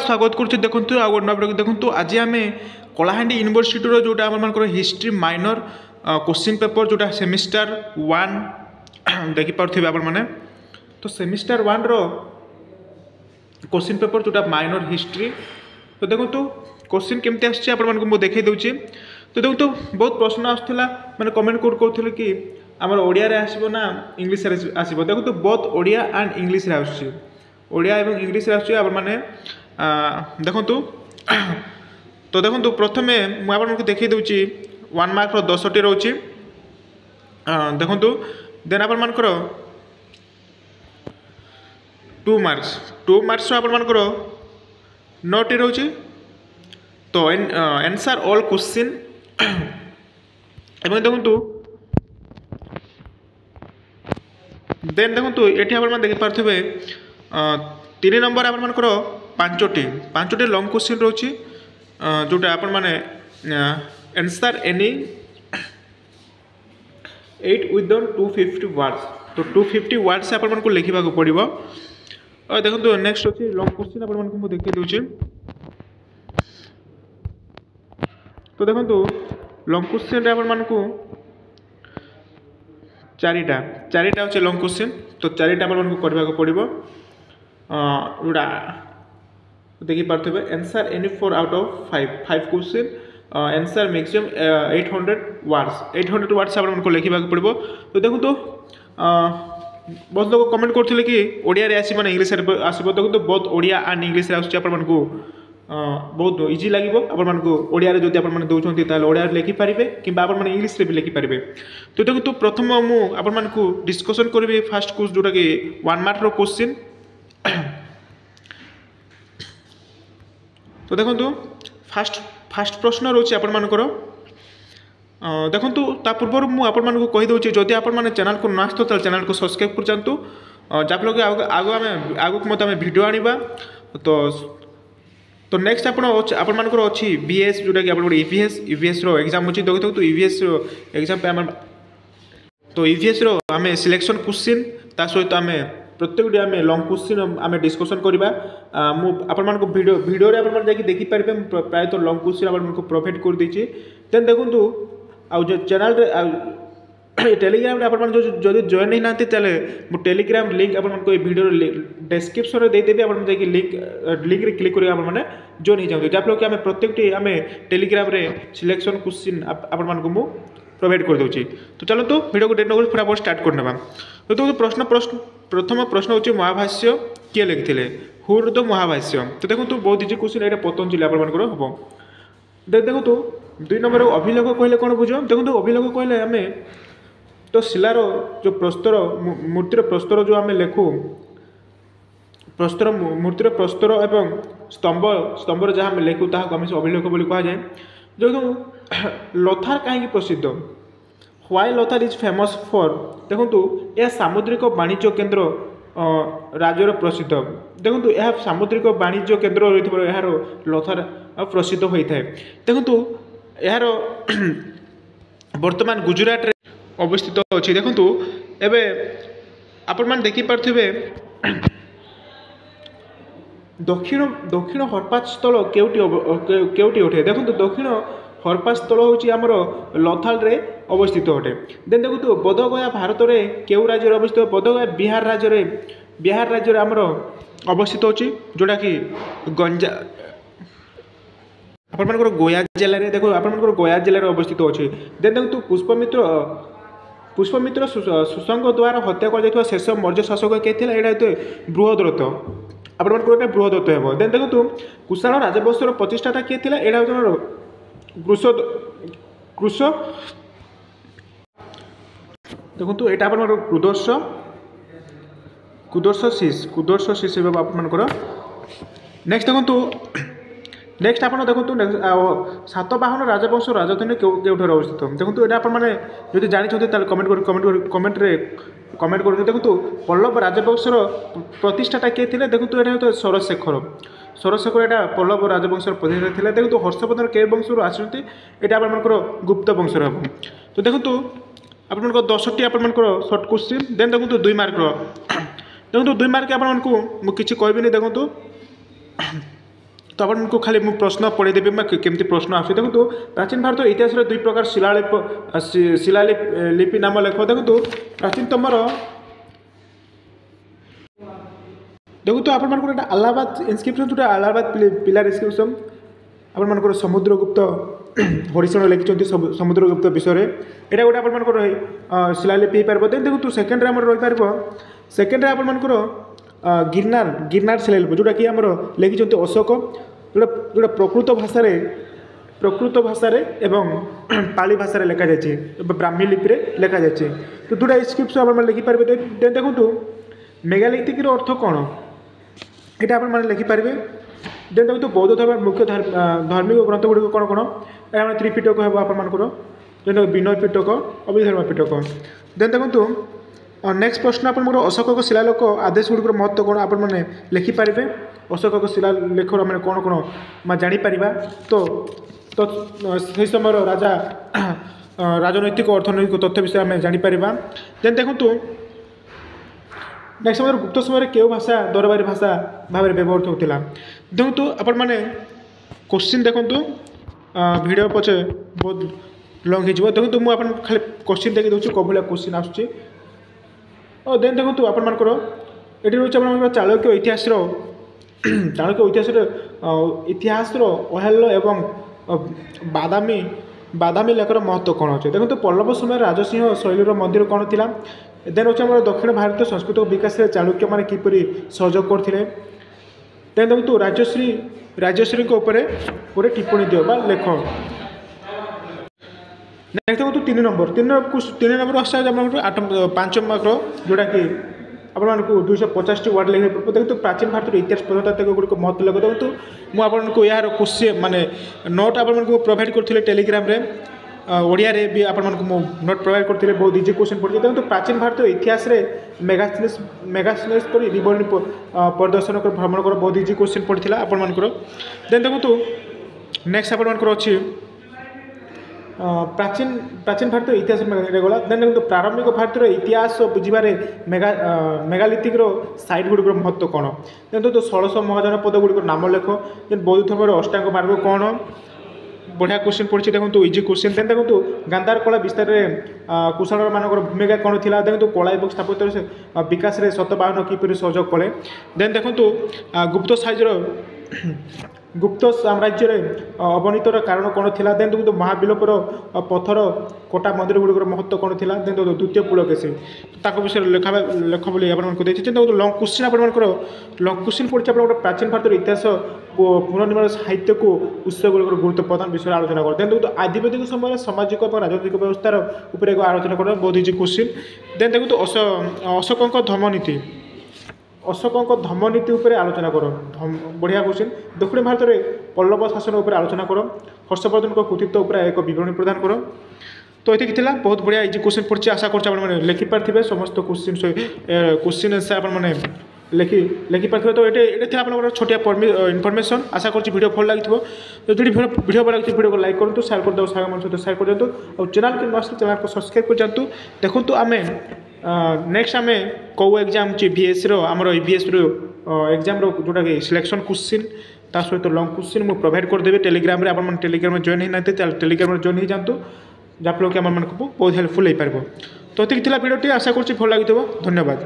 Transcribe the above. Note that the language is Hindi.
स्वागत करुच्छे देखो आ गोटे देखो आज आम कलाहांडी यूनिवर्सिटी जोटा आम हिस्ट्री माइनर क्वेश्चन पेपर जोटा सेमिस्टर 1 देखिपे आप तो सेमिस्टर 1 रो क्वेश्चन पेपर जोटा माइनर हिस्ट्री तो देखो क्वेश्चन केमती आसको देखई दूसरी तो देखो बहुत प्रश्न आसला मैंने कमेंट कोड करूँ कि आम ओडिया आसो ना इंग्लीश आसो देखो तो बहुत ओडिया एंड इंग्लीश ओडिया एवं इंग्लीश आसने देखु तो देखो प्रथम मुझे देखई दूसरी 1 मार्क 10टी रोचे देखु देन आपर 2 मार्क्स आपर 9टी रोचे तो आंसर ऑल क्वेश्चन एवं देखु देन देखो ये आप देखिपे 3 नंबर आपर 5टी लॉन्ग क्वेश्चन रोचे जोटा आपण माने आंसर एनी 8 विद 250 वर्ड्स तो 250 वर्ड्स से आपण को लिखा पड़ो और देखो नेक्स्ट अच्छे लॉन्ग क्वेश्चन आपण देखी दूचे तो देखो लॉन्ग क्वेश्चन आपण को चारिटा अच्छे लॉन्ग क्वेश्चन तो चारिटा आपण को करबा पड़ो जोड़ा देखिपे answer any 4 out of 5 question answer maximum 800 words आपको लिखा पड़ो तो देखो बहुत लोग कमेंट करते कि ओडिया रे आसी माने इंग्लिश आसो देखो बहुत ओडिया एंड इंग्लिश आसको बहुत इजी लगे आपको ओडिया जब आप दौरान ओडिया लिखिपारे कि इंग्लिश भी लिखिपारे तो देखो तो प्रथम मुझे डिस्कसन करी फास्ट क्वेश्चन जोटा कि 1 मार्क क्वेश्चन तो देखो फास्ट प्रश्न रोचे आपर देखो ता पूर्व मुझे कहीदे जदि आप चैनल को न आसतो तो चैनल को सब्सक्राइब कर जातु जहाँफल आगक मत आम भिड आने तो नेक्स्ट आपंकर अच्छी बीएस जोटा कि आप ईवीएस एग्जाम अच्छी देखो तो ईवीएस एग्जाम पे आम तो ईवीएस आम सिलेक्शन क्वेश्चन ता सहित आम प्रत्येक आम लॉन्ग क्वेश्चन आम डिस्कसन करवा आपको भिडियो आप देखिपारे प्रायतः लॉन्ग क्वेश्चन आपको प्रोवाइड कर देछि देन देखो आउ चैनल टेलीग्राम रे आपन जो जॉइन नहीं नाते चले मु टेलीग्राम लिंक आपन वीडियो डिस्क्रिप्शन रे दे देबी आपन जाके लिंक रे क्लिक करी आपन माने जॉइन हो जाउ जाफलो कि हमें प्रत्येकटी हमें टेलीग्राम रे सिलेक्शन क्वेश्चन आपन मान को मु प्रोवाइड कर दोची तो चलो तो वीडियो को डेट नगर फटाफट स्टार्ट करनेबा तो प्रथम प्रश्न होची महाभाष्य किए लिखिथिले हुर द महाभाष्य तो देखो तो बहुत इजी क्वेश्चन एटा पतंजलि आपन मान हबो देखो तो 2 नंबर अभिलेख कहले कोन बुझो देखो तो अभिलेख कहले हमें तो शिलार जो प्रस्तर मूर्तिर प्रस्तर जो आम लेखु प्रस्तर मूर्तिर प्रस्तर एवं स्तंभ जहाँ आम लेखु ताकू आम अभिलेख बोली कह जाए जो लोथार कहीं प्रसिद्ध why Lothar is famous for देखो यह सामुद्रिक वाणिज्य केन्द्र राज्यर प्रसिद्ध देखो यह सामुद्रिक वाणिज्य केन्द्र रही यार लोथार प्रसिद्ध होता है देखो यार वर्तमान गुजरात रे अवस्थित अच्छी देखु एवं देखिपे दक्षिण दक्षिण हरप्पा स्थल केउटी अटे देखो दक्षिण हरप्पा स्थल हूँ लथाल रे अवस्थित अटे देन देखो बोधगया भारत में केउ राज्य अवस्थित बोधगया बिहार राज्य आमर अवस्थित अच्छी जोटा कि गंजा आपंकर गोया जिले में देखो आपंकर गोया जिले में अवस्थित अच्छे देन देखो पुष्पमित्र सुसंग द्वारा हत्या कर शेष मौर्य शासक किए यहाँ बृहद्रथ आपंकर बृहद्रथ हे देन देखो कुशाण राजवंशर प्रतिष्ठाता किए यहाँ कृष देखो यहाँ आप कुदर्श शीष आपंकर नेक्स्ट देखो नेक्स्ट आप देखो सातवाहन राजवंश राजधानी केउठर अवस्थित देखो ये आपने जानते कमेंट कर देखो पल्लव राजवंशर प्रतिष्ठाता किए देखो यहाँ सरशेखर यहाँ पल्लव राजवंशर प्रतिष्ठा थी देखो हर्षवर्धन के वंश आसती यहाँ आपंकर गुप्त वंशर हम तो देखो आपंकर 10टी आपंकर सर्ट क्वेश्चन देन देखो 2 मार्क देखो 2 मार्क आपको मुझे कहबी देखो तो आपको खाली मुझे प्रश्न पढ़ेदेवी मैं केमती प्रश्न आस देखो प्राचीन भारत इतिहास दुई प्रकार शिलालिपि नाम लेख देखो प्राचीन तुमर देखो तो आप अलाहाबाद इनस्क्रिप्शन जो अलाहाबाद पिलार इनस्क्रिप्शन आप समुद्रगुप्त हरिशण लिखिं समुद्रगुप्त विषय में यहाँ गोटे आप शिलालिपि हो पार देखो तो सेकेंड आम रही पार सेकेंड आपर गिरनार शिलालिपि जोटा कि आम लिखिं अशोक जोटा प्रकृत भाषा एवं पाली भाषा लिखा जाए ब्राह्मी लिपि लिखा जाए तो दुटा स्क्रिप्ट आप लिखिपारे देखो मेगालिथिक अर्थ कौन यहाँ आप लिखिपारे देन देखो बौद्ध धर्म मुख्य धार्मिक ग्रंथ गुड़िक कौन कौन यहाँ त्रिपिटक हे आपर जेन विनय पिटक अभिधर्म पिटक देन देखो नेक्स्ट प्रश्न आप अशोक शिलालेख आदेश गुड़िक महत्व कौन आप लिखिपारे अशोक शिलालेख मैंने कौन कौन जापर तो से समय राजा राजनैतिक अर्थनैतिक तथ्य विषय आम जापर देन देखो नेक्स्ट समय गुप्त समय क्यों भाषा दरबारी भाषा भाव में व्यवहृत होता देखो तो आपण मैंने क्वेश्चन देखो वीडियो पचे बहुत लंग हो देखो मुझे खाली क्वेश्चन देखी दूसरी कौ भाया क्वेश्चन आसूँ और देन देखो आपर ये रोचे चाणक्य इतिहास इतिहास अहल्य एवं बादामी लेखर महत्व कौन अच्छे देखो तो पल्लव समय राजसिंह शैलीर मंदिर कौन थी देन हूँ आम दक्षिण भारतीय संस्कृत विकास में चाणक्य मैंने किपरि सहयोग करते देन देखो तो राजश्री गोटे टिप्पणी दियो बा लेख नेक्स्ट देखो तो तीन नंबर आस 5 मार्क जोटा कि आपको 250 वर्ड लिखे देखो तो प्राचीन भारत इतिहास प्रत्नतात्विक गुड़िक महत्व लेख देखो मुझे यार क्वेश्चन माने नोट आपको प्रोवाइड करी टेलीग्राम ओडिया रे भी आपको नोट प्रोवाइड करते बहुत इजी क्वेश्चन पड़ी देखो तो प्राचीन भारत इतिहास मेगास्नेस पर रिबरणी प्रदर्शन कर भ्रमण कर बहुत इजी क्वेश्चन पड़ी आपर देन देखो तो नेक्स्ट आपर अच्छी प्राचीन भारत इतिहास गला देन देखो प्रारंभिक भारत इतिहास बुझे मेगालिथिक साइट गुड़िक महत्व कौन देखो तो 1600 महाजनपद गुड़िक नाम लेख देन बौद्ध धर्म अष्टांग मार्ग कौन बढ़िया क्वेश्चन पड़ी देखो तो इजी क्वेश्चन देन देखो गांधार कला विस्तार में कुशल मान भूमिका कौन थी देखो कला और स्थापत्य विकास में सतवाहन किपरि सहयोग कले देन देखो गुप्त साइजर गुप्त साम्राज्य अवनीतर कारण कौन थी देन देखो महाबिलोपर पत्थर कोटा मंदिर गुड़िक महत्व कौन थी देन देखो द्वितीय पुलकेशी विषय लेख बोली देखो लंग क्वेश्चन आप लंग क्वेश्चन पड़ी आप प्राचीन भारत इतिहास पुनर्निर्माण साहित्य को उत्स गुड़िक गुरुत्व प्रदान विषय आलोचना कर देन देखो आदिवासी समय सामाजिक और राजनैतिक व्यवस्थार उपर आलोचना कर बहुत इजी क्वेश्चन देन देखो तो अशोक धर्मनीति धर्मनीति उपर आलोचना कर बढ़िया क्वेश्चन दक्षिण भारत में पल्लव शासन उपर आलोचना कर हर्षवर्धन कृतित्व उपर एक बरणी प्रदान कर तो ये थी बहुत बढ़िया इजी क्वेश्चन पड़ी आशा कर लिखिपारे समस्त क्वेश्चन आपने लिखिपारे तो ये थी आप छोटिया इनफर्मेशन आशा कर भल लगी तो जो वीडियो भल लगी वीडियो को लाइक करूँ शेयर कर दो साग सहित शेयर कर दिखाँ और चैनल के नस्ट चैनल को सब्सक्राइब कर जातु देखो आम नेक्स्ट आम कौ एग्जाम VS आमर EVS एग्जाम जोटा कि सिलेक्शन क्वेश्चन ता सहित लंग क्वेश्चन मुझे प्रोवाइड करदेवी टेलीग्राम आप टेलीग्राम में जॉइन होना टेलीग्राम में जॉइन हो जातु जहाँफल कि आम बहुत हेल्पफुल हो पार तो ये वीडियो आशा कर भल लगी धन्यवाद।